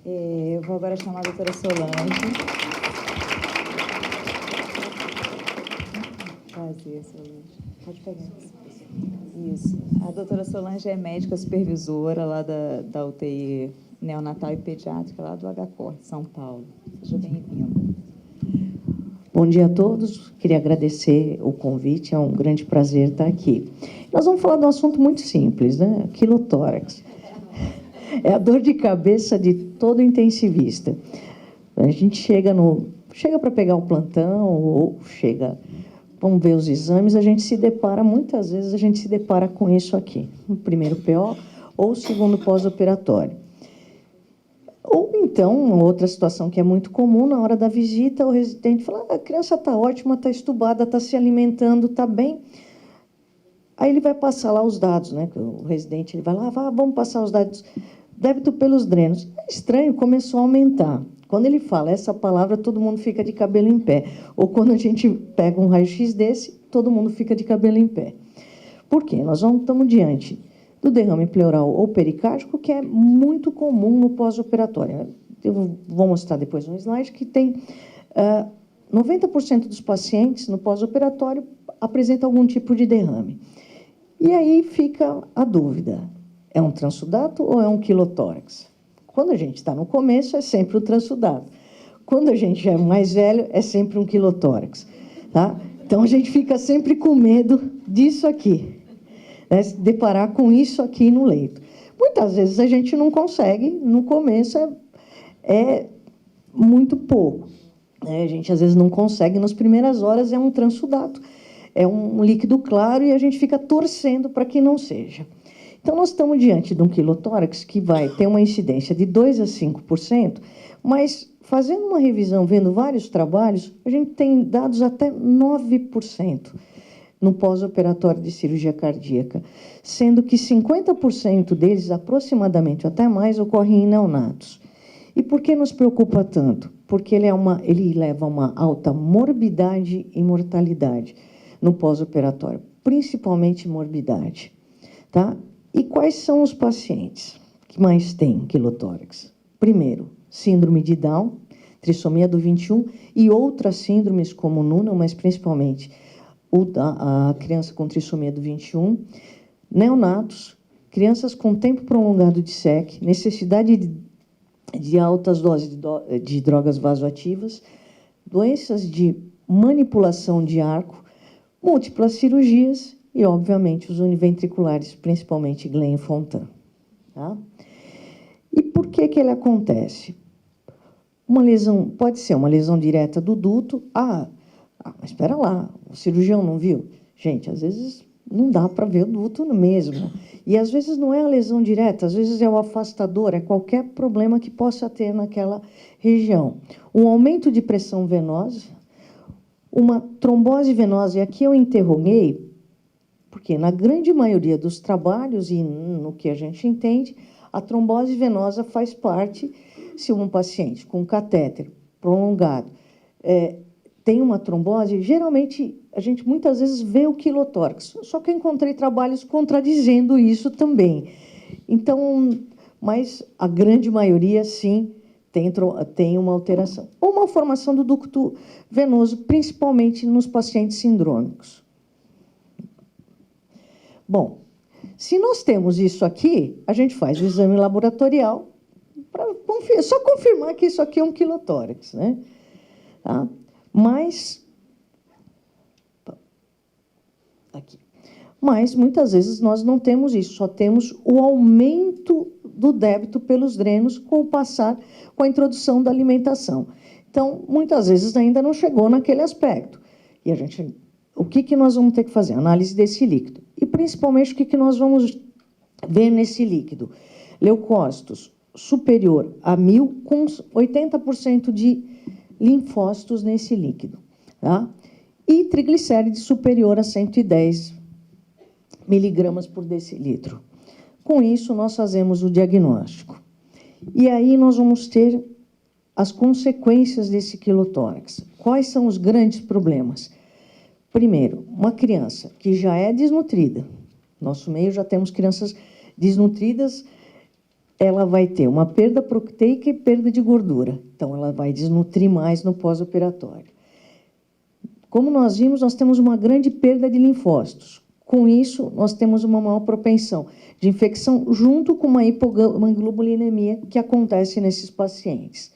Eu vou agora chamar a doutora Solange. Prazer, Solange. Pode pegar. Isso. A doutora Solange é médica supervisora lá da UTI neonatal e pediátrica, lá do HCOR, de São Paulo. Seja bem-vindo. Bom dia a todos. Queria agradecer o convite, é um grande prazer estar aqui. Nós vamos falar de um assunto muito simples, né? Quilotórax. É a dor de cabeça de todo intensivista. A gente chega para pegar o plantão, ou vamos ver os exames, muitas vezes a gente se depara com isso aqui, no primeiro PO ou segundo pós-operatório. Ou então, uma outra situação que é muito comum, na hora da visita, o residente fala, a criança está ótima, está estubada, está se alimentando, está bem. Aí ele vai passar lá os dados, né? O residente ele vai lá, vamos passar os dados, débito pelos drenos. É estranho, começou a aumentar. Quando ele fala essa palavra, todo mundo fica de cabelo em pé. Ou quando a gente pega um raio-x desse, todo mundo fica de cabelo em pé. Por quê? Nós estamos diante do derrame pleural ou pericárdico, que é muito comum no pós-operatório. Eu vou mostrar depois um slide que tem 90% dos pacientes no pós-operatório apresentam algum tipo de derrame. E aí fica a dúvida, é um transsudato ou é um quilotórax? Quando a gente está no começo, é sempre o transsudato. Quando a gente já é mais velho, é sempre um quilotórax. Tá? Então, a gente fica sempre com medo disso aqui, né? Se deparar com isso aqui no leito. Muitas vezes a gente não consegue, no começo é muito pouco. Né? A gente, às vezes, não consegue, nas primeiras horas é um transsudato. É um líquido claro e a gente fica torcendo para que não seja. Então, nós estamos diante de um quilotórax que vai ter uma incidência de 2% a 5%, mas, fazendo uma revisão, vendo vários trabalhos, a gente tem dados até 9% no pós-operatório de cirurgia cardíaca, sendo que 50% deles, aproximadamente, até mais, ocorrem em neonatos. E por que nos preocupa tanto? Porque ele leva a uma alta morbidade e mortalidade no pós-operatório, principalmente morbidade. Tá? E quais são os pacientes que mais têm quilotórax? Primeiro, síndrome de Down, trissomia do 21 e outras síndromes como Noonan, mas principalmente a criança com trissomia do 21, neonatos, crianças com tempo prolongado de SEC, necessidade de altas doses de drogas vasoativas, doenças de manipulação de arco, múltiplas cirurgias e, obviamente, os univentriculares, principalmente Glenn e Fontan. Tá? E por que ele acontece? Uma lesão, pode ser uma lesão direta do duto. Mas espera lá, o cirurgião não viu? Gente, às vezes não dá para ver o duto mesmo. E, às vezes, não é a lesão direta, às vezes é o afastador, é qualquer problema que possa ter naquela região. Um aumento de pressão venosa, uma trombose venosa, e aqui eu interroguei, porque na grande maioria dos trabalhos e no que a gente entende, a trombose venosa faz parte, se um paciente com catéter prolongado tem uma trombose, geralmente a gente muitas vezes vê o quilotórax, só que eu encontrei trabalhos contradizendo isso também. Então, mas a grande maioria, sim, tem uma alteração. Ou uma formação do ducto venoso, principalmente nos pacientes sindrômicos. Bom, se nós temos isso aqui, a gente faz o exame laboratorial para só confirmar que isso aqui é um quilotórax, né? Tá? Mas muitas vezes nós não temos isso, só temos o aumento do débito pelos drenos com a introdução da alimentação. Então, muitas vezes ainda não chegou naquele aspecto. E o que nós vamos ter que fazer? Análise desse líquido. E, principalmente, o que nós vamos ver nesse líquido? Leucócitos superior a 1.000, com 80% de linfócitos nesse líquido. Tá? E triglicérides superior a 110 miligramas por decilitro. Com isso, nós fazemos o diagnóstico. E aí nós vamos ter as consequências desse quilotórax. Quais são os grandes problemas? Primeiro, uma criança que já é desnutrida. Nosso meio já temos crianças desnutridas ela vai ter uma perda proteica e perda de gordura. Então, ela vai desnutrir mais no pós-operatório. Como nós vimos, nós temos uma grande perda de linfócitos. Com isso, nós temos uma maior propensão de infecção junto com uma hipoglobulinemia que acontece nesses pacientes.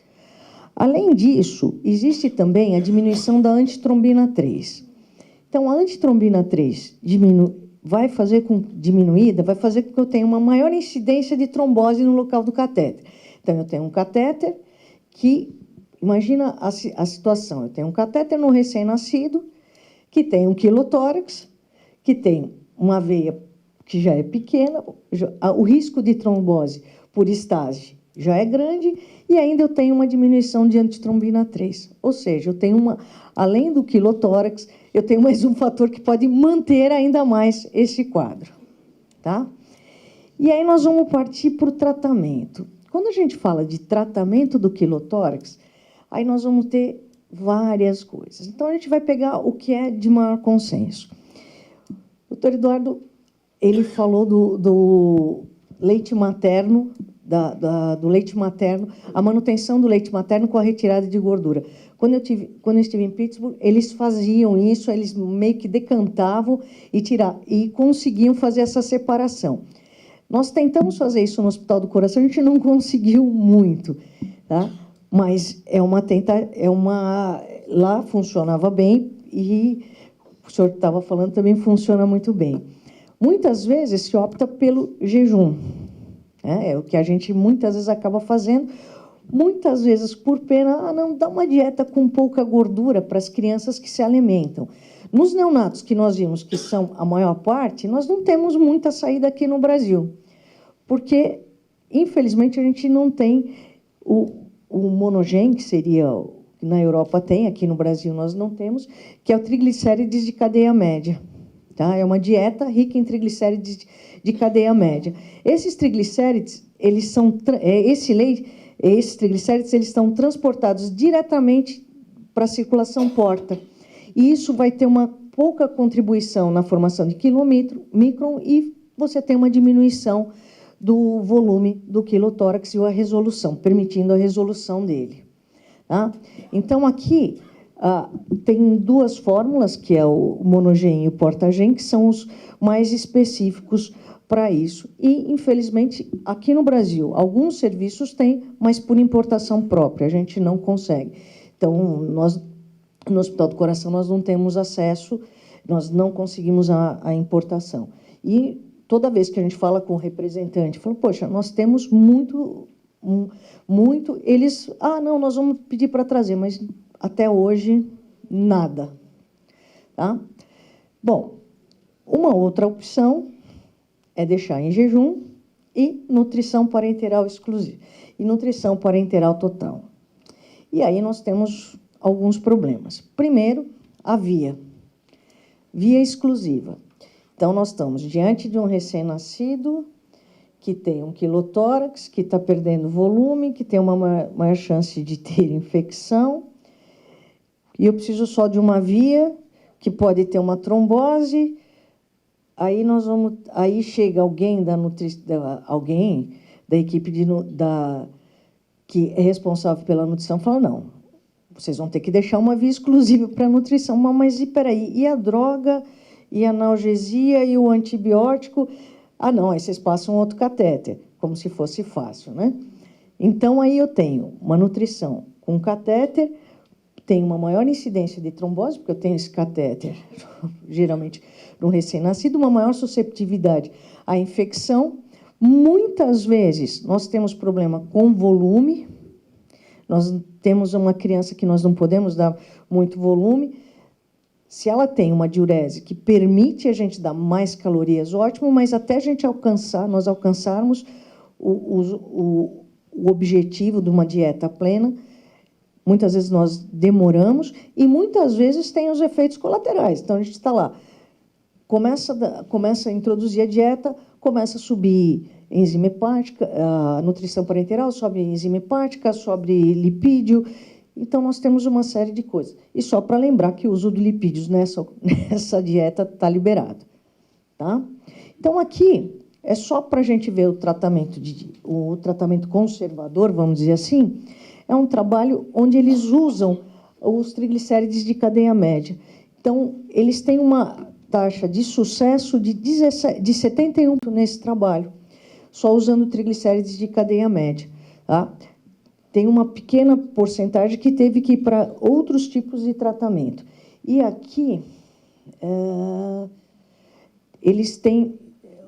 Além disso, existe também a diminuição da antitrombina 3. Então, a antitrombina 3 vai fazer com que eu tenha uma maior incidência de trombose no local do catéter. Então, eu tenho um catéter que, imagina a situação, eu tenho um catéter no recém-nascido, que tem um quilotórax, que tem uma veia que já é pequena, o risco de trombose por estase já é grande, e ainda eu tenho uma diminuição de antitrombina 3. Ou seja, eu tenho além do quilotórax, eu tenho mais um fator que pode manter ainda mais esse quadro. Tá? E aí nós vamos partir para o tratamento. Quando a gente fala de tratamento do quilotórax, aí nós vamos ter várias coisas. Então, a gente vai pegar o que é de maior consenso. O doutor Eduardo, ele falou do leite materno, do leite materno, a manutenção do leite materno com a retirada de gordura. Quando eu estive em Pittsburgh, eles faziam isso, eles meio que decantavam e conseguiam fazer essa separação. Nós tentamos fazer isso no Hospital do Coração, a gente não conseguiu muito, tá? Mas lá funcionava bem e o senhor estava falando também funciona muito bem. Muitas vezes se opta pelo jejum. É o que a gente muitas vezes acaba fazendo, muitas vezes por pena, não dá uma dieta com pouca gordura para as crianças que se alimentam. Nos neonatos que nós vimos que são a maior parte, nós não temos muita saída aqui no Brasil, porque, infelizmente, a gente não tem o monogen, que seria, na Europa tem, aqui no Brasil nós não temos, que é o triglicérides de cadeia média. Tá? É uma dieta rica em triglicérides de cadeia média. Esses triglicérides, esses triglicérides, eles estão transportados diretamente para a circulação porta. E isso vai ter uma pouca contribuição na formação de quilomicron e você tem uma diminuição do volume do quilotórax e a resolução, permitindo a resolução dele. Tá? Então, aqui tem duas fórmulas, que é o monogen e o portagen, que são os mais específicos para isso. E, infelizmente, aqui no Brasil, alguns serviços têm, mas por importação própria, a gente não consegue. Então, nós, no Hospital do Coração, nós não temos acesso, nós não conseguimos a importação. E toda vez que a gente fala com o representante, fala, poxa, nós temos muito, eles, não, nós vamos pedir para trazer, mas até hoje, nada. Tá? Bom, uma outra opção é deixar em jejum e nutrição parenteral exclusiva, e nutrição parenteral total. E aí nós temos alguns problemas. Primeiro, a via exclusiva. Então, nós estamos diante de um recém-nascido que tem um quilotórax, que está perdendo volume, que tem uma maior chance de ter infecção, e eu preciso só de uma via, que pode ter uma trombose. Aí chega alguém alguém da equipe que é responsável pela nutrição, fala, não, vocês vão ter que deixar uma via exclusiva para a nutrição. Mas espera aí, e a droga, e a analgesia, e o antibiótico? Não, aí vocês passam outro catéter, como se fosse fácil, né? Então, aí eu tenho uma nutrição com catéter, tem uma maior incidência de trombose, porque eu tenho esse catéter, geralmente, no recém-nascido, uma maior susceptibilidade à infecção. Muitas vezes, nós temos problema com volume, nós temos uma criança que nós não podemos dar muito volume. Se ela tem uma diurese que permite a gente dar mais calorias, ótimo, mas até a gente nós alcançarmos o objetivo de uma dieta plena, muitas vezes nós demoramos e muitas vezes tem os efeitos colaterais. Então, a gente está lá, começa a introduzir a dieta, começa a subir enzima hepática, a nutrição parenteral, sobe enzima hepática, sobe lipídio. Então, nós temos uma série de coisas. E só para lembrar que o uso de lipídios nessa dieta está liberado. Tá? Então, aqui, é só para a gente ver o tratamento conservador, vamos dizer assim, é um trabalho onde eles usam os triglicérides de cadeia média. Então, eles têm uma taxa de sucesso de 71% nesse trabalho, só usando triglicérides de cadeia média. Tá? Tem uma pequena porcentagem que teve que ir para outros tipos de tratamento. E aqui, eles têm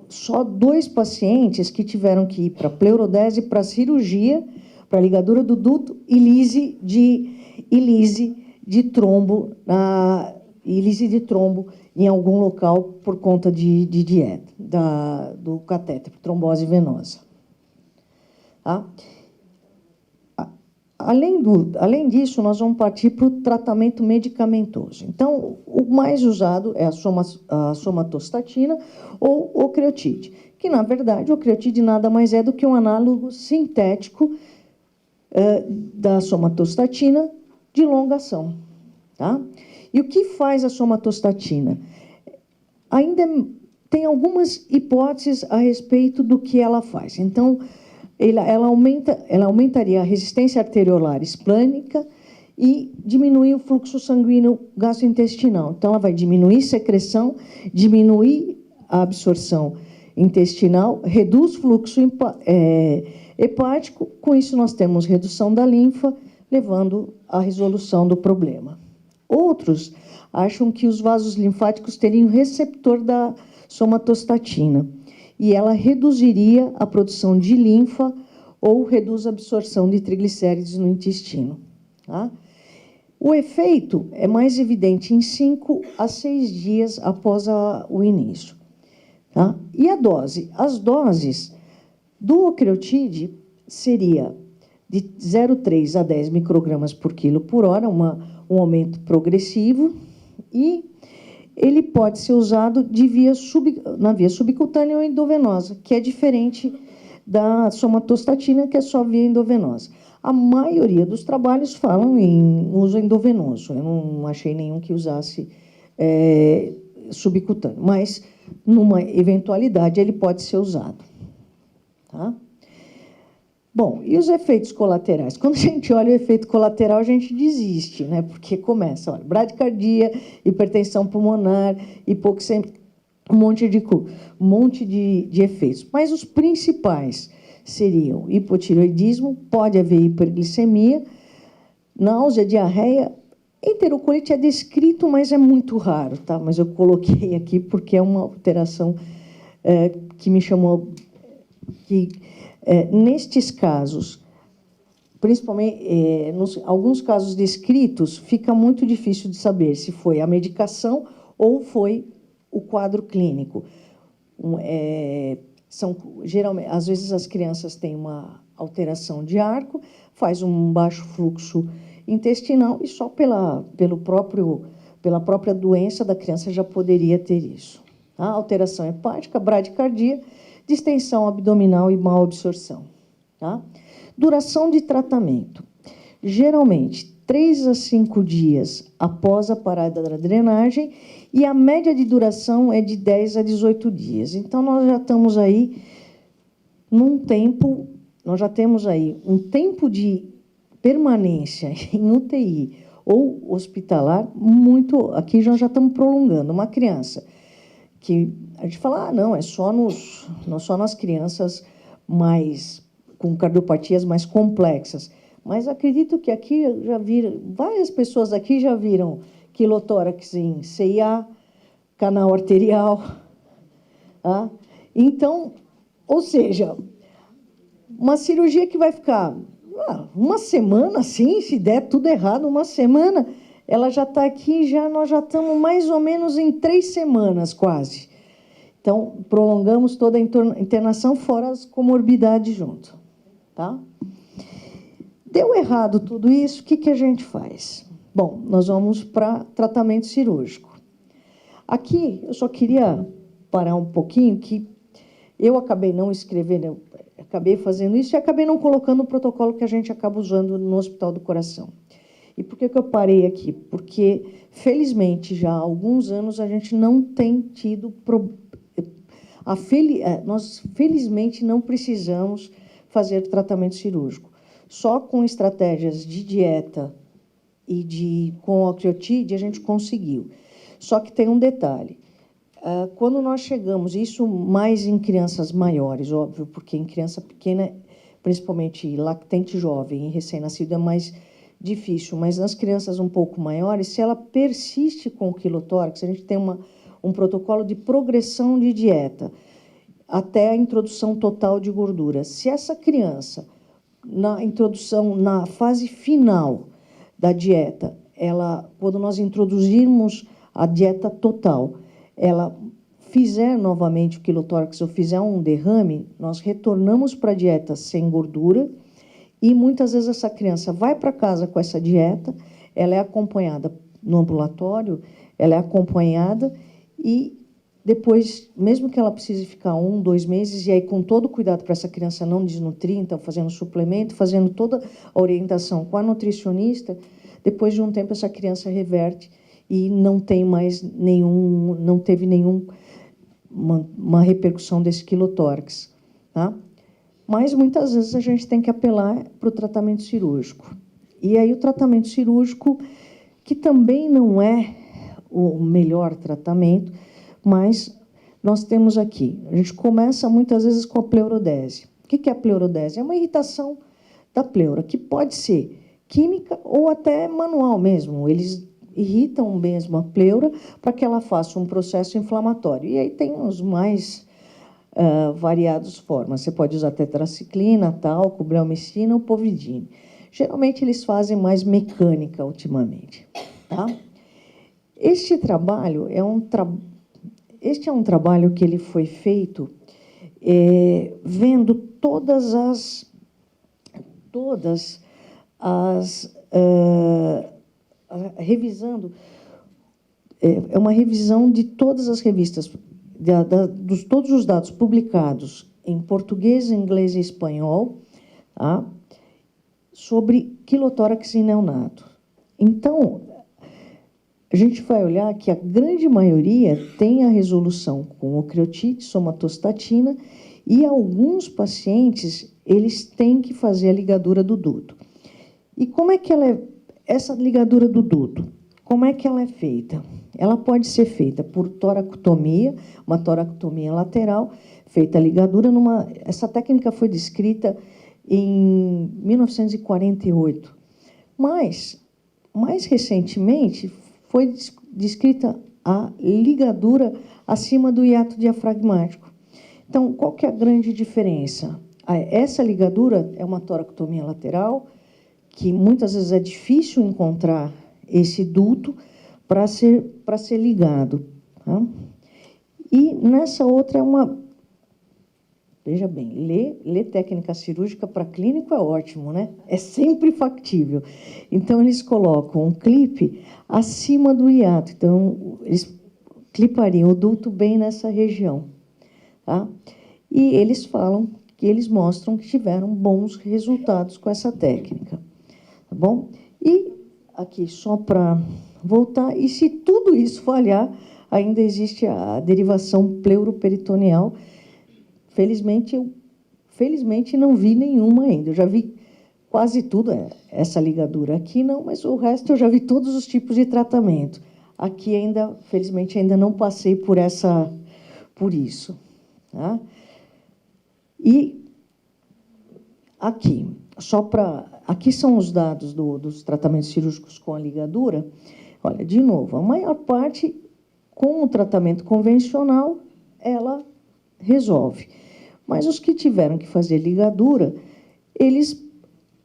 só 2 pacientes que tiveram que ir para pleurodese, para cirurgia, para ligadura do duto e lise de trombo, em algum local por conta de dieta, do catéter, trombose venosa. Tá? Além disso, nós vamos partir para o tratamento medicamentoso. Então, o mais usado é a somatostatina ou o ocreotide, que, na verdade, o ocreotide nada mais é do que um análogo sintético da somatostatina de longa ação. Tá? E o que faz a somatostatina? Ainda tem algumas hipóteses a respeito do que ela faz. Então, ela aumentaria a resistência arteriolar esplânica e diminuir o fluxo sanguíneo gastrointestinal. Então, ela vai diminuir secreção, diminuir a absorção intestinal, reduz fluxo hepático. Com isso, nós temos redução da linfa, levando à resolução do problema. Outros acham que os vasos linfáticos teriam receptor da somatostatina, e ela reduziria a produção de linfa ou reduz a absorção de triglicérides no intestino. Tá? O efeito é mais evidente em 5 a 6 dias após o início. Tá? E a dose? As doses do ocreotide seria de 0,3 a 10 microgramas por quilo por hora, um aumento progressivo, e ele pode ser usado na via subcutânea ou endovenosa, que é diferente da somatostatina, que é só via endovenosa. A maioria dos trabalhos falam em uso endovenoso. Eu não achei nenhum que usasse subcutâneo, mas, numa eventualidade, ele pode ser usado. Tá? Bom, e os efeitos colaterais? Quando a gente olha o efeito colateral, a gente desiste, né? Porque começa, olha, bradicardia, hipertensão pulmonar, hipoxemia, um monte de efeitos. Mas os principais seriam hipotireoidismo, pode haver hiperglicemia, náusea, diarreia. Enterocolite é descrito, mas é muito raro, tá? Mas eu coloquei aqui porque é uma alteração que me chamou... nestes casos, principalmente alguns casos descritos, fica muito difícil de saber se foi a medicação ou foi o quadro clínico. Geralmente, às vezes as crianças têm uma alteração de arco, faz um baixo fluxo intestinal e só pela própria doença da criança já poderia ter isso. Tá? Alteração hepática, bradicardia, distensão abdominal e mal absorção. Tá? Duração de tratamento. Geralmente, 3 a 5 dias após a parada da drenagem, e a média de duração é de 10 a 18 dias. Então, nós já estamos aí nós já temos aí um tempo de permanência em UTI ou hospitalar muito... Aqui já estamos prolongando. Uma criança que a gente fala, não, é só nas crianças com cardiopatias mais complexas. Mas acredito que aqui várias pessoas aqui já viram quilotórax em CIA, canal arterial. Tá? Então, ou seja, uma cirurgia que vai ficar uma semana, assim, se der tudo errado, uma semana, ela já está aqui, nós já estamos mais ou menos em 3 semanas, quase. Então, prolongamos toda a internação, fora as comorbidades junto. Tá? Deu errado tudo isso, o que a gente faz? Bom, nós vamos para tratamento cirúrgico. Aqui, eu só queria parar um pouquinho, que eu acabei não escrevendo, acabei fazendo isso e acabei não colocando o protocolo que a gente acaba usando no Hospital do Coração. E por que eu parei aqui? Porque, felizmente, já há alguns anos, a gente não tem tido Nós, felizmente, não precisamos fazer tratamento cirúrgico. Só com estratégias de dieta e com octreotide a gente conseguiu. Só que tem um detalhe. Quando nós chegamos, isso mais em crianças maiores, óbvio, porque em criança pequena, principalmente lactente jovem e recém-nascido, é mais difícil, mas nas crianças um pouco maiores, se ela persiste com o quilotórax, a gente tem um protocolo de progressão de dieta até a introdução total de gordura. Se essa criança, na fase final da dieta, quando nós introduzirmos a dieta total, ela fizer novamente o quilotórax ou fizer um derrame, nós retornamos para a dieta sem gordura e muitas vezes essa criança vai para casa com essa dieta, ela é acompanhada no ambulatório, ela é acompanhada e depois, mesmo que ela precise ficar 1, 2 meses, e aí com todo o cuidado para essa criança não desnutrir, então fazendo suplemento, fazendo toda a orientação com a nutricionista, depois de um tempo essa criança reverte e não tem mais não teve uma repercussão desse quilotórax, tá? Mas muitas vezes a gente tem que apelar para o tratamento cirúrgico. E aí o tratamento cirúrgico, que também não é o melhor tratamento, mas nós temos aqui, a gente começa muitas vezes com a pleurodese. O que é a pleurodese? É uma irritação da pleura, que pode ser química ou até manual mesmo. Eles irritam mesmo a pleura para que ela faça um processo inflamatório. E aí tem os mais variadas formas. Você pode usar tetraciclina, talco, bleomicina ou povidine. Geralmente, eles fazem mais mecânica ultimamente. Tá? Este trabalho é um trabalho que ele foi feito vendo revisando, é uma revisão de todas as revistas, todos os dados publicados em português, inglês e espanhol, tá? Sobre quilotórax em neonato. Então, a gente vai olhar que a grande maioria tem a resolução com octreotide, somatostatina, e alguns pacientes, eles têm que fazer a ligadura do duto. E como é que essa ligadura do duto, como é que ela é feita? Ela pode ser feita por toracotomia, uma toracotomia lateral, feita a ligadura essa técnica foi descrita em 1948. Mas, mais recentemente, foi descrita a ligadura acima do hiato diafragmático. Então, qual que é a grande diferença? Essa ligadura é uma toracotomia lateral, que muitas vezes é difícil encontrar esse duto para ser ligado. Tá? E nessa outra é uma... Veja bem, ler técnica cirúrgica para clínico é ótimo, né? É sempre factível. Então, eles colocam um clipe acima do hiato. Então, eles clipariam o duto bem nessa região. Tá? E eles mostram que tiveram bons resultados com essa técnica. Tá bom? E aqui, só para voltar, e se tudo isso falhar, ainda existe a derivação pleuroperitoneal. Felizmente não vi nenhuma ainda. Eu já vi quase tudo, essa ligadura aqui não, mas o resto eu já vi todos os tipos de tratamento. Aqui ainda, felizmente, ainda não passei por isso. Tá? E aqui, aqui são os dados dos tratamentos cirúrgicos com a ligadura. Olha, de novo, a maior parte, com o tratamento convencional, ela resolve. Mas os que tiveram que fazer ligadura, eles,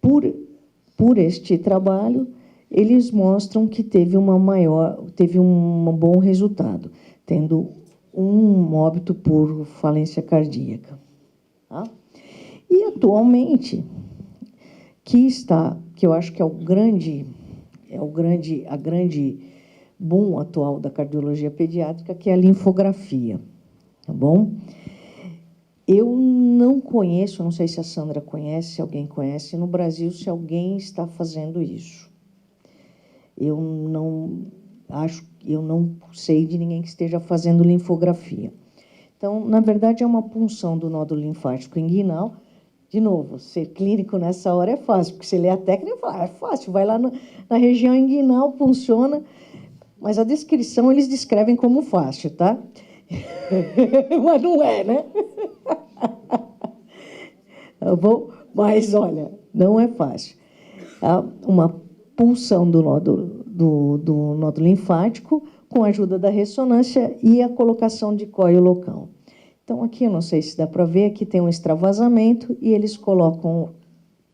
por este trabalho, eles mostram que teve um bom resultado, tendo um óbito por falência cardíaca. Tá? E, atualmente, que eu acho que é a grande boom atual da cardiologia pediátrica, que é a linfografia. Tá bom? Eu não conheço, não sei se a Sandra conhece, se alguém conhece, no Brasil, se alguém está fazendo isso. Eu não sei de ninguém que esteja fazendo linfografia. Então, na verdade, é uma punção do nódulo linfático inguinal. De novo, ser clínico nessa hora é fácil, porque você lê a técnica e fala, é fácil, vai lá na região inguinal, funciona, mas a descrição eles descrevem como fácil, tá? Mas não é, né? Tá bom? Mas, olha, não é fácil. Uma punção do nódulo linfático com a ajuda da ressonância e a colocação de cóio local. Então, aqui, eu não sei se dá para ver, aqui tem um extravasamento e eles colocam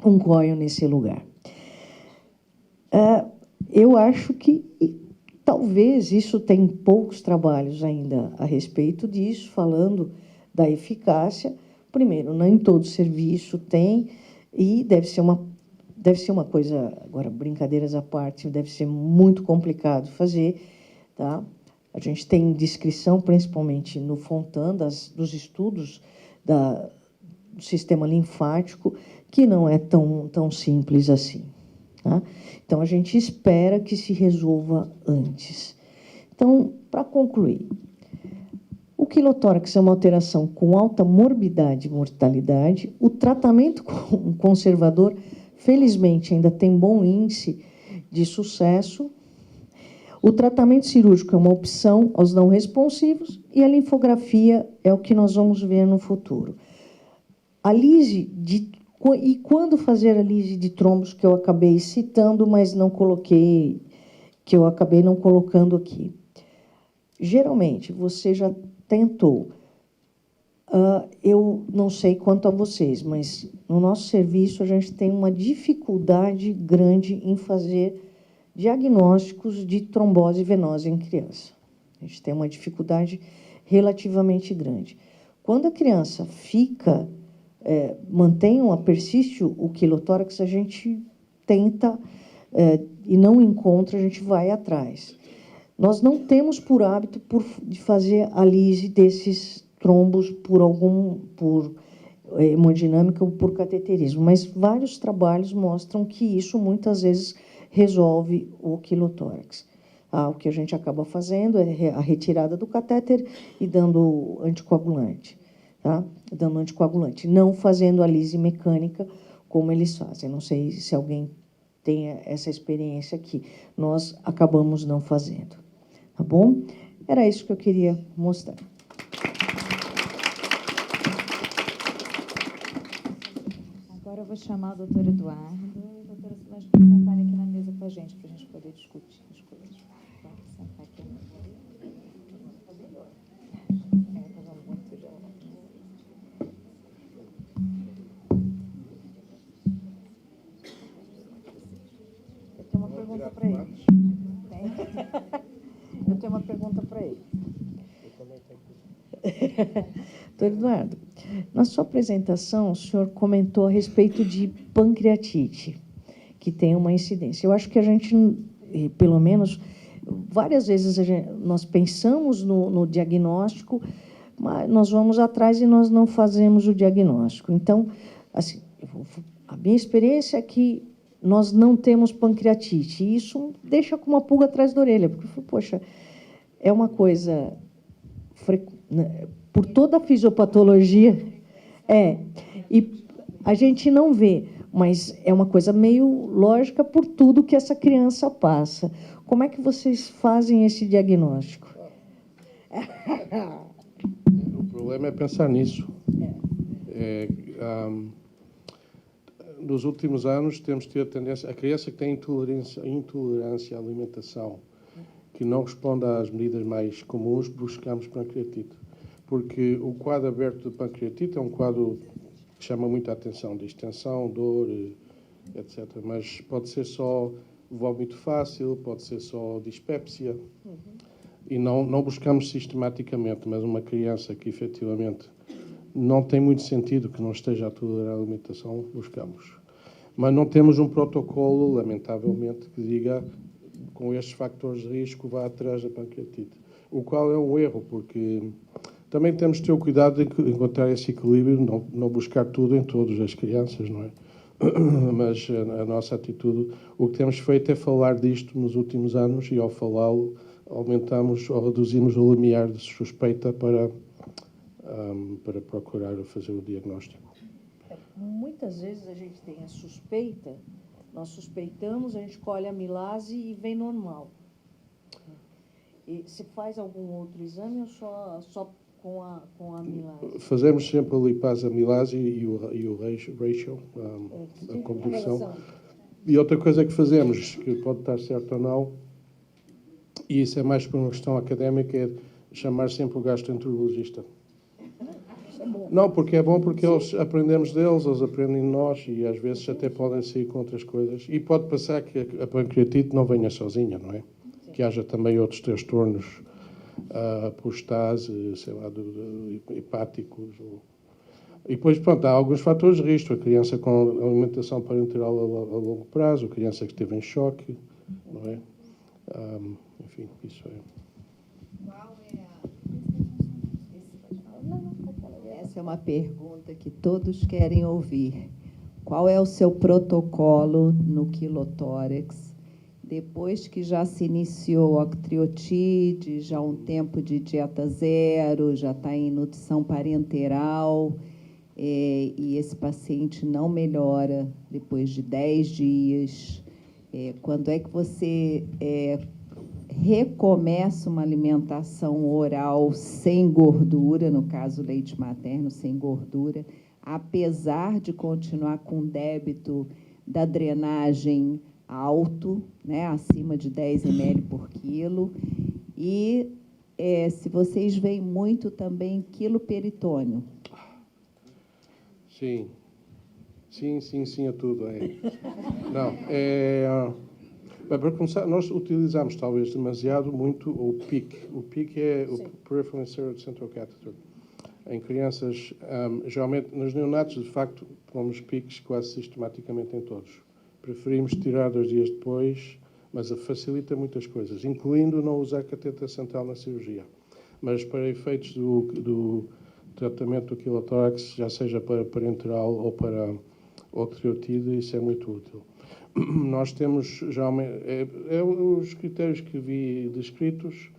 um cóio nesse lugar. Eu acho que talvez isso tem poucos trabalhos ainda a respeito disso, falando da eficácia. Primeiro, nem todo serviço tem, e deve ser uma coisa, agora, brincadeiras à parte, deve ser muito complicado fazer, tá? A gente tem descrição, principalmente no Fontan, dos estudos do sistema linfático, que não é tão simples assim. Tá? Então, a gente espera que se resolva antes. Então, para concluir, o quilotórax é uma alteração com alta morbidade e mortalidade. O tratamento conservador, felizmente, ainda tem bom índice de sucesso. O tratamento cirúrgico é uma opção aos não responsivos e a linfografia é o que nós vamos ver no futuro. A lise e quando fazer a lise de trombos, que eu acabei citando, mas não coloquei, que eu acabei não colocando aqui. Geralmente, você já tentou. Eu não sei quanto a vocês, mas no nosso serviço a gente tem uma dificuldade grande em fazer diagnósticos de trombose venosa em criança. A gente tem uma dificuldade relativamente grande. Quando a criança persiste o quilotórax, a gente tenta e não encontra, a gente vai atrás. Nós não temos por hábito de fazer a lise desses trombos por hemodinâmica ou por cateterismo, mas vários trabalhos mostram que isso muitas vezes resolve o quilotórax. O que a gente acaba fazendo é a retirada do catéter e dando anticoagulante. Tá? Dando anticoagulante, não fazendo a lise mecânica como eles fazem. Não sei se alguém tem essa experiência aqui. Nós acabamos não fazendo. Tá bom? Era isso que eu queria mostrar. Agora eu vou chamar o doutor Eduardo e a doutora Solange para sentarem aqui na mesa com a gente poder discutir as coisas. Pode sentar aqui. Eu tenho uma pergunta para ele. Eu tenho uma pergunta para ele. Doutor Eduardo, na sua apresentação, o senhor comentou a respeito de pancreatite, que tem uma incidência. Eu acho que a gente, pelo menos, várias vezes nós pensamos no diagnóstico, mas nós vamos atrás e nós não fazemos o diagnóstico. Então, assim, a minha experiência é que nós não temos pancreatite. E isso deixa com uma pulga atrás da orelha, porque, poxa, é uma coisa... Por toda a fisiopatologia, e a gente não vê, mas é uma coisa meio lógica por tudo que essa criança passa. Como é que vocês fazem esse diagnóstico? O problema é pensar nisso. Nos últimos anos, temos tido a tendência... A criança que tem intolerância à alimentação, que não responde às medidas mais comuns, buscamos pancreatite. Porque o quadro aberto de pancreatite é um quadro que chama muita atenção, de extensão, dor, etc. Mas pode ser só vômito fácil, pode ser só dispepsia. E não buscamos sistematicamente, mas uma criança que efetivamente não tem muito sentido que não esteja a tolerar a alimentação, buscamos. Mas não temos um protocolo, lamentavelmente, que diga com estes fatores de risco vá atrás da pancreatite. O qual é um erro, porque também temos de ter o cuidado de encontrar esse equilíbrio, não buscar tudo em todas as crianças, não é? Mas a nossa atitude, o que temos feito é falar disto nos últimos anos e, ao falá-lo, aumentamos ou reduzimos o limiar de suspeita para para procurar fazer o diagnóstico. Muitas vezes a gente tem a suspeita, nós suspeitamos, a gente colhe a amilase e vem normal. E se faz algum outro exame ou só com a amilase? Fazemos sempre a lipase amilase e o ratio, a conversão. E outra coisa que fazemos, que pode estar certo ou não, e isso é mais por uma questão académica, é chamar sempre o gastroenterologista. Não, porque é bom, porque eles aprendemos deles, eles aprendem de nós e às vezes até podem sair com outras coisas. E pode passar que a pancreatite não venha sozinha, não é? Sim. Que haja também outros transtornos, apostase, sei lá, hepáticos. E depois, pronto, há alguns fatores de risco. A criança com alimentação parenteral a longo prazo, a criança que esteve em choque, não é? Enfim, isso é. Qual é a... Essa é uma pergunta que todos querem ouvir. Qual é o seu protocolo no quilotórax? Depois que já se iniciou a octreotide, já um tempo de dieta zero, já está em nutrição parenteral, e esse paciente não melhora depois de 10 dias, quando é que você recomeça uma alimentação oral sem gordura, no caso leite materno sem gordura, apesar de continuar com débito da drenagem alto, né, acima de 10 ml por quilo, e se vocês veem muito também quiloperitônio. Sim. Sim a tudo. Não, para começar, nós utilizamos talvez demasiado muito o PIC. O PIC é o Peripheral Inserted Central Catheter. Em crianças, geralmente nos neonatos, de facto, pomos PICs quase sistematicamente em todos. Preferimos tirar 2 dias depois, mas facilita muitas coisas, incluindo não usar cateter central na cirurgia. Mas para efeitos do tratamento do quilotórax, já seja para parenteral ou para octreotide, isso é muito útil. Nós temos, geralmente, os critérios que vi descritos,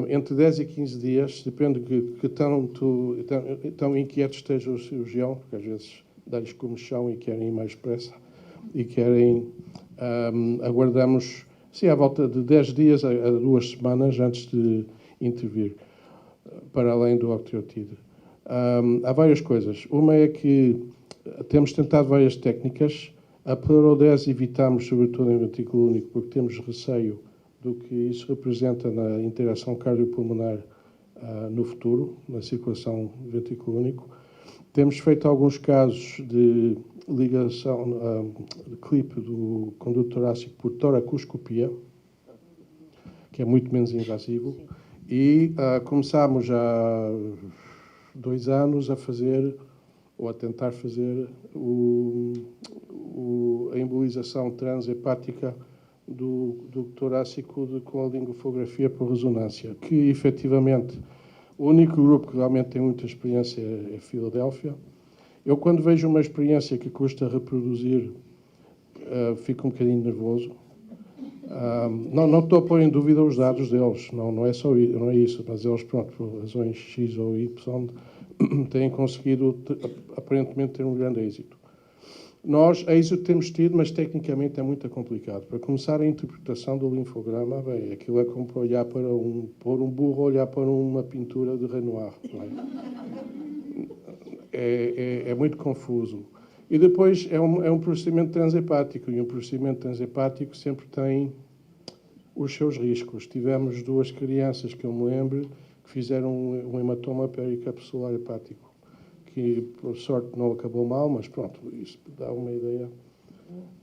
entre 10 e 15 dias, depende de que tão inquieto esteja o cirurgião, porque às vezes dá-lhes comichão e querem ir mais depressa, e querem, aguardamos, sim, à volta de 10 dias a 2 semanas antes de intervir, para além do octreotide. Há várias coisas. Uma é que temos tentado várias técnicas. A Pleurodese evitamos, sobretudo em ventrículo único, porque temos receio do que isso representa na interação cardiopulmonar no futuro, na circulação do ventrículo único. Temos feito alguns casos de ligação, de clipe do conduto torácico por toracoscopia, que é muito menos invasivo. E começámos há 2 anos a fazer, ou a tentar fazer, a embolização transhepática do torácico com a lingofografia por ressonância, que efetivamente o único grupo que realmente tem muita experiência é Filadélfia. Eu, quando vejo uma experiência que custa reproduzir, fico um bocadinho nervoso. Não estou a pôr em dúvida os dados deles, não é só não é isso, mas eles, pronto, por razões X ou Y, têm conseguido, aparentemente, ter um grande êxito. Nós, êxito temos tido, mas tecnicamente é muito complicado. Para começar, a interpretação do linfograma, bem, aquilo é como olhar para pôr um burro olhar para uma pintura de Renoir. Não é muito confuso. E depois é um procedimento transhepático, e um procedimento transhepático sempre tem os seus riscos. Tivemos 2 crianças, que eu me lembro, que fizeram um hematoma pericapsular hepático, que, por sorte, não acabou mal, mas pronto, isso dá uma ideia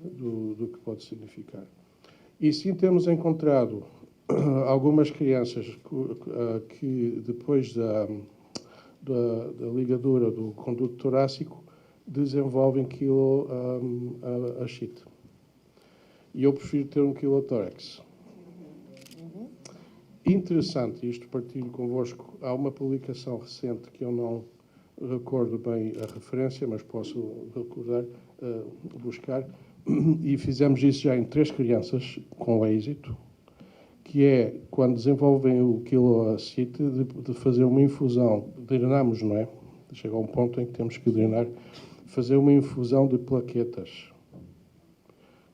do que pode significar. E sim, temos encontrado algumas crianças que depois da ligadura do conduto torácico, desenvolvem quiloachite. E eu prefiro ter um quilotórax. Interessante, isto partilho convosco, há uma publicação recente que eu não recordo bem a referência, mas posso recordar, buscar, e fizemos isso já em 3 crianças com êxito, que é, quando desenvolvem o quilocite, de fazer uma infusão. Drenamos, não é? Chega a um ponto em que temos que drenar. Fazer uma infusão de plaquetas,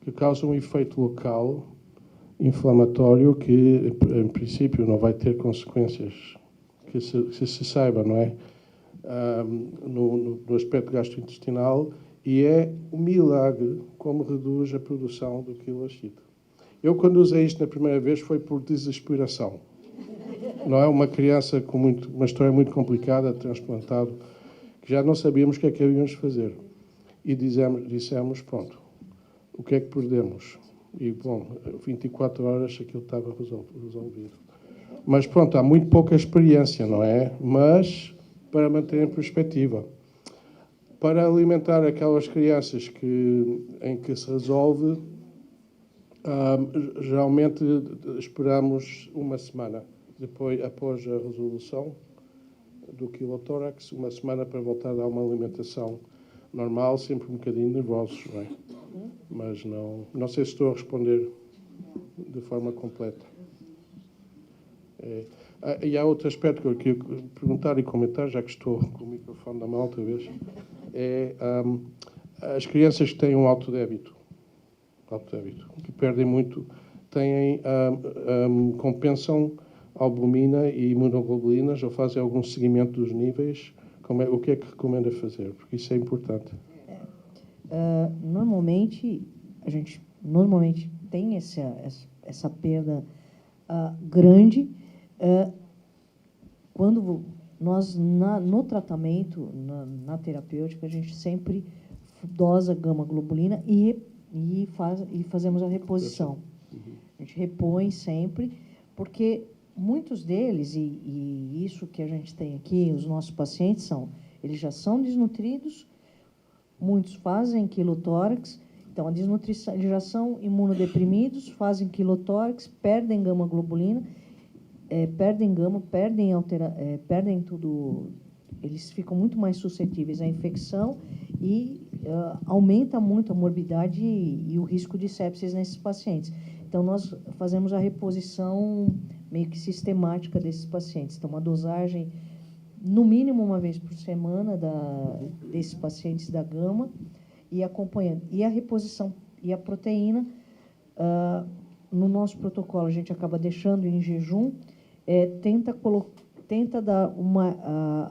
que causam um efeito local inflamatório que, em princípio, não vai ter consequências que se saiba, não é? No aspecto gastrointestinal, e é um milagre como reduz a produção do quilocite. Eu, quando usei isto na primeira vez, foi por desesperação. Não é? Uma criança com uma história muito complicada, transplantado, que já não sabíamos o que é que havíamos de fazer. E dissemos, pronto, o que é que perdemos? E, bom, 24 horas aquilo estava resolvido. Mas, pronto, há muito pouca experiência, não é? Mas, para manter em perspectiva, para alimentar aquelas crianças em que se resolve, geralmente esperamos uma semana, após a resolução do quilotórax, uma semana para voltar a dar uma alimentação normal, sempre um bocadinho nervosos, não é? Mas não sei se estou a responder de forma completa. E há outro aspecto que eu queria perguntar e comentar, já que estou com o microfone na mão outra vez, as crianças que têm um alto débito, que perdem muito, compensam albumina e imunoglobulinas ou fazem algum seguimento dos níveis. O que é que recomenda fazer? Porque isso é importante. Normalmente, a gente tem essa perda grande quando nós, no tratamento, na terapêutica, a gente sempre dosa gama-globulina e fazemos a reposição. A gente repõe sempre, porque muitos deles, e isso que a gente tem aqui, os nossos pacientes, eles já são desnutridos, muitos fazem quilotórax, então a desnutrição, eles já são imunodeprimidos, fazem quilotórax, perdem gama-globulina, perdem gama, perdem tudo, eles ficam muito mais suscetíveis à infecção e aumenta muito a morbidade e o risco de sepsis nesses pacientes. Então, nós fazemos a reposição meio que sistemática desses pacientes. Então, uma dosagem, no mínimo, uma vez por semana desses pacientes da gama e acompanhando. E a reposição e a proteína, no nosso protocolo, a gente acaba deixando em jejum, tenta dar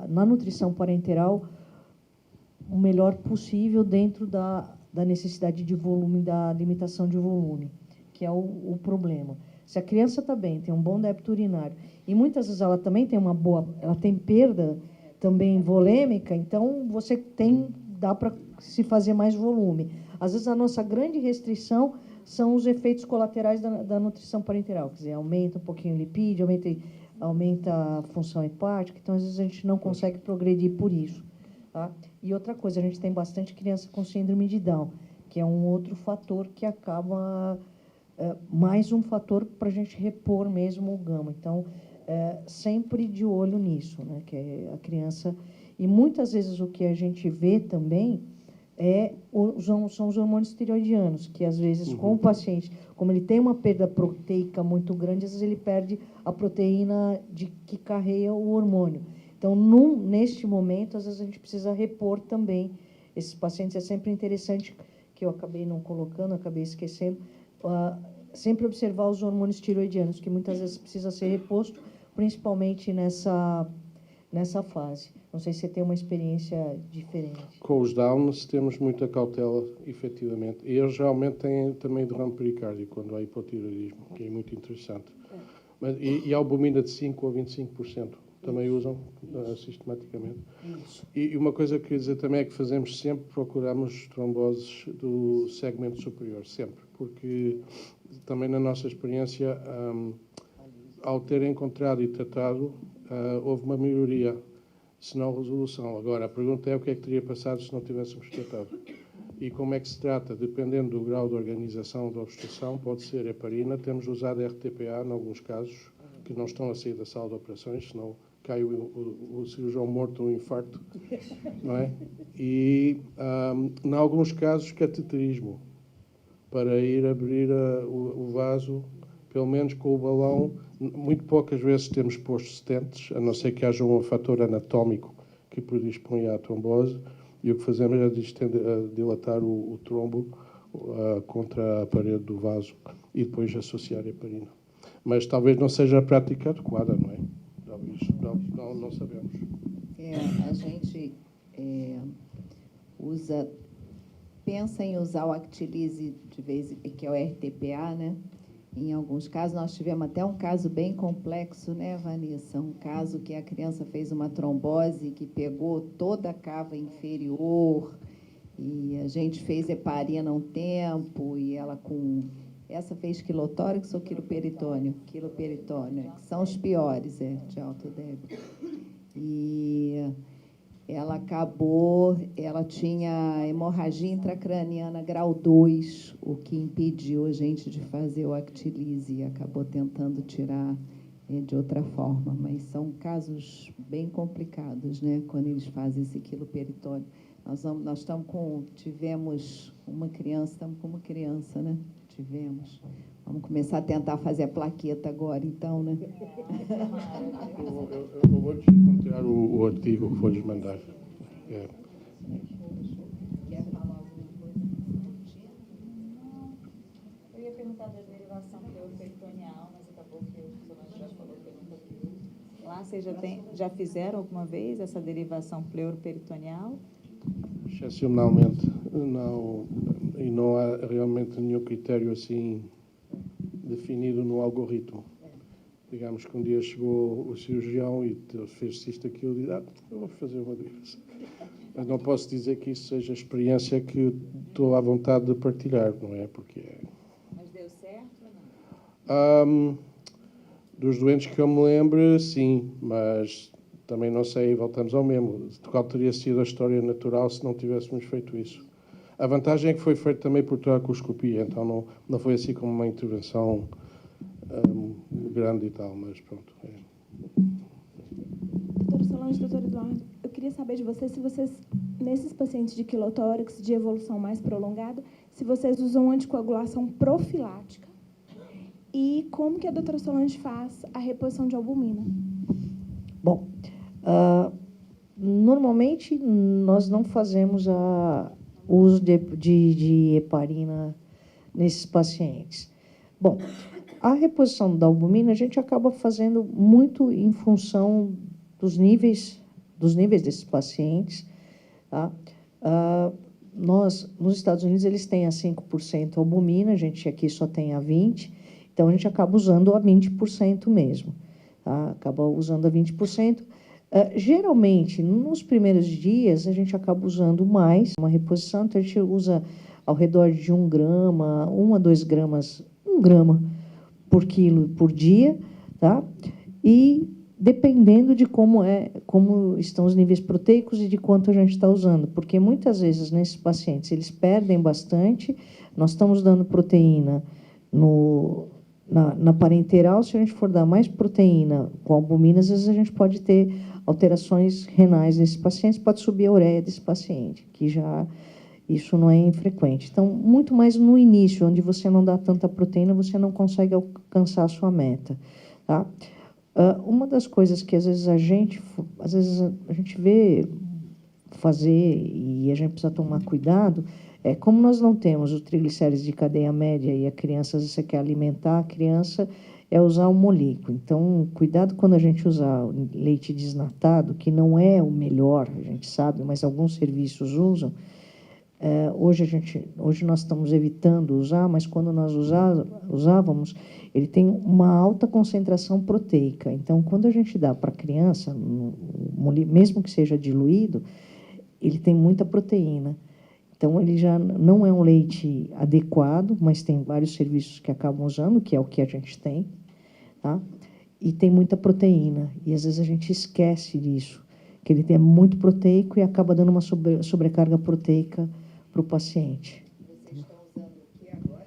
na nutrição parenteral o melhor possível dentro da necessidade de volume, da limitação de volume, que é o problema. Se a criança está bem, tem um bom débito urinário, e muitas vezes ela também tem ela tem perda também volêmica, então dá para se fazer mais volume. Às vezes a nossa grande restrição são os efeitos colaterais da nutrição parenteral, quer dizer, aumenta um pouquinho o lipídio, aumenta a função hepática, então às vezes a gente não consegue progredir por isso. Tá? E outra coisa, a gente tem bastante criança com síndrome de Down, que é um outro fator que acaba, mais um fator para a gente repor mesmo o gama. Então, sempre de olho nisso, né? Que é a criança. E muitas vezes o que a gente vê também são os hormônios tireoidianos, que às vezes com o paciente, como ele tem uma perda proteica muito grande, às vezes ele perde a proteína que carrega o hormônio. Então, neste momento, às vezes a gente precisa repor também esses pacientes. É sempre interessante, que eu acabei não colocando, acabei esquecendo, sempre observar os hormônios tireoidianos, que muitas vezes precisa ser reposto, principalmente nessa fase. Não sei se você tem uma experiência diferente. Com os Downs temos muita cautela, efetivamente. E eles geralmente têm também derrame pericárdico, quando há hipotireoidismo, que é muito interessante. E a albumina de 5% ou 25%. Também usam sistematicamente. Isso. E uma coisa que eu queria dizer também é que procuramos tromboses do segmento superior, sempre, porque também na nossa experiência, ao ter encontrado e tratado, houve uma melhoria, se não resolução. Agora, a pergunta é o que é que teria passado se não tivéssemos tratado. E como é que se trata? Dependendo do grau de organização da obstrução, pode ser heparina. Temos usado RTPA em alguns casos, que não estão a sair da sala de operações, senão cai o cirurgião morto um infarto, não é? E, em alguns casos, cateterismo, para ir abrir o vaso pelo menos com o balão, muito poucas vezes temos posto stents, a não ser que haja um fator anatómico que predispõe à trombose, e o que fazemos é dilatar o trombo contra a parede do vaso e depois associar a heparina. Mas talvez não seja a prática adequada, não é? Talvez, não sabemos. A gente pensa em usar o Actilise, que é o RTPA, né? Em alguns casos, nós tivemos até um caso bem complexo, né, Vanessa? Um caso que a criança fez uma trombose que pegou toda a cava inferior, e a gente fez heparina um tempo, e ela com... Essa fez quilotórax ou quiloperitônio? Quiloperitônio, que são os piores, de alto débito. E ela tinha hemorragia intracraniana grau 2, o que impediu a gente de fazer o Actilise, e acabou tentando tirar de outra forma. Mas são casos bem complicados, né, quando eles fazem esse quiloperitônio. Tivemos uma criança, estamos com uma criança, né? Vamos começar a tentar fazer a plaqueta agora, então, né? Eu vou te encontrar o artigo que vou-lhes mandar. Quer falar alguma coisa? Eu ia perguntar da derivação pleuriperitoneal, mas acabou que o Solange já falou que eu nunca vi. Lá vocês já fizeram alguma vez essa derivação pleuriperitoneal? Excepcionalmente, não, e não há realmente nenhum critério assim definido no algoritmo. Digamos que um dia chegou o cirurgião e fez isto, aquilo, e eu vou fazer uma derivação. Mas não posso dizer que isso seja a experiência que estou à vontade de partilhar, não é? Mas deu certo ou não? Dos doentes que eu me lembro, sim, mas também não sei, voltamos ao mesmo. Qual teria sido a história natural se não tivéssemos feito isso? A vantagem é que foi feito também por tracoscopia, então não foi assim como uma intervenção grande e tal, mas pronto. Doutor Solange, doutor Eduardo, eu queria saber de vocês se vocês, nesses pacientes de quilotórax de evolução mais prolongada, se vocês usam anticoagulação profilática e como que a doutora Solange faz a reposição de albumina. Bom, normalmente nós não fazemos o uso de heparina nesses pacientes. Bom, a reposição da albumina a gente acaba fazendo muito em função dos níveis desses pacientes. Tá? Nos Estados Unidos, eles têm a 5% albumina, a gente aqui só tem a 20%, então a gente acaba usando a 20% mesmo. Tá? Acaba usando a 20%. Geralmente, nos primeiros dias, a gente acaba usando mais uma reposição, então a gente usa ao redor de 1 grama, 1 a 2 gramas, 1 grama por quilo por dia, tá? E dependendo de como estão os níveis proteicos e de quanto a gente está usando, porque muitas vezes nesses pacientes eles perdem bastante, nós estamos dando proteína na parenteral, se a gente for dar mais proteína com albumina, às vezes a gente pode ter alterações renais nesses pacientes, pode subir a ureia desse paciente, que já isso não é infrequente. Então, muito mais no início, onde você não dá tanta proteína, você não consegue alcançar a sua meta. Tá? Uma das coisas que às vezes a gente vê fazer e a gente precisa tomar cuidado é como nós não temos os triglicéridos de cadeia média e a criança, às vezes você quer alimentar a criança, é usar o molículo. Então, cuidado quando a gente usar leite desnatado, que não é o melhor, a gente sabe, mas alguns serviços usam. Hoje nós estamos evitando usar, mas quando nós usávamos, ele tem uma alta concentração proteica. Então, quando a gente dá para a criança, mesmo que seja diluído, ele tem muita proteína. Então, ele já não é um leite adequado, mas tem vários serviços que acabam usando, que é o que a gente tem, tá? E tem muita proteína. E, às vezes, a gente esquece disso, que ele é muito proteico e acaba dando uma sobrecarga proteica para o paciente. Vocês estão usando o que agora?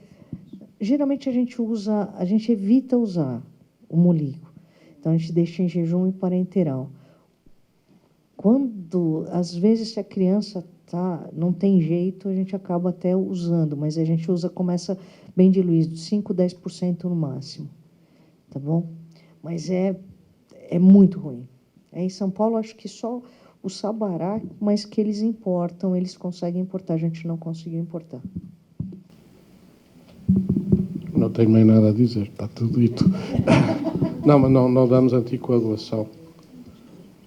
Geralmente, a gente evita usar o molículo. Então, a gente deixa em jejum e parenteral. Às vezes, se a criança não tem jeito, a gente acaba até usando, mas a gente começa bem diluído, 5%, 10% no máximo, tá bom? Mas é muito ruim. Em São Paulo, acho que só o Sabará, mas que eles importam, eles conseguem importar, a gente não conseguiu importar. Não tenho mais nada a dizer, está tudo dito. Não, mas não damos anticoagulação.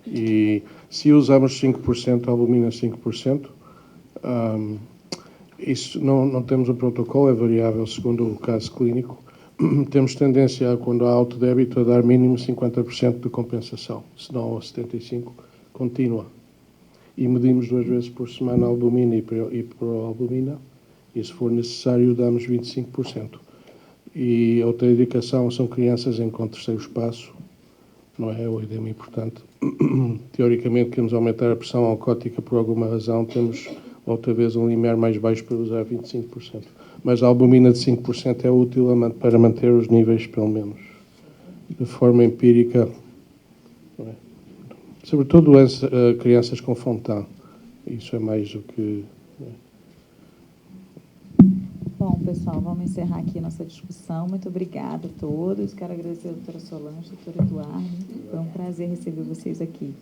E se usamos 5%, albumina 5%, isso não temos um protocolo, é variável segundo o caso clínico. Temos tendência, quando há autodébito, a dar mínimo 50% de compensação, senão a 75% contínua. E medimos 2 vezes por semana a albumina e proalbumina, e se for necessário damos 25%. E outra indicação são crianças em terceiro espaço, não é o edema importante. Teoricamente, queremos aumentar a pressão alcoótica por alguma razão, temos outra vez um limiar mais baixo para usar 25%. Mas a albumina de 5% é útil para manter os níveis, pelo menos, de forma empírica, não é? Sobretudo crianças com Fontan. Isso é mais do que... Bom, pessoal, vamos encerrar aqui a nossa discussão. Muito obrigada a todos. Quero agradecer a doutora Solange, doutor Eduardo. Foi um prazer receber vocês aqui.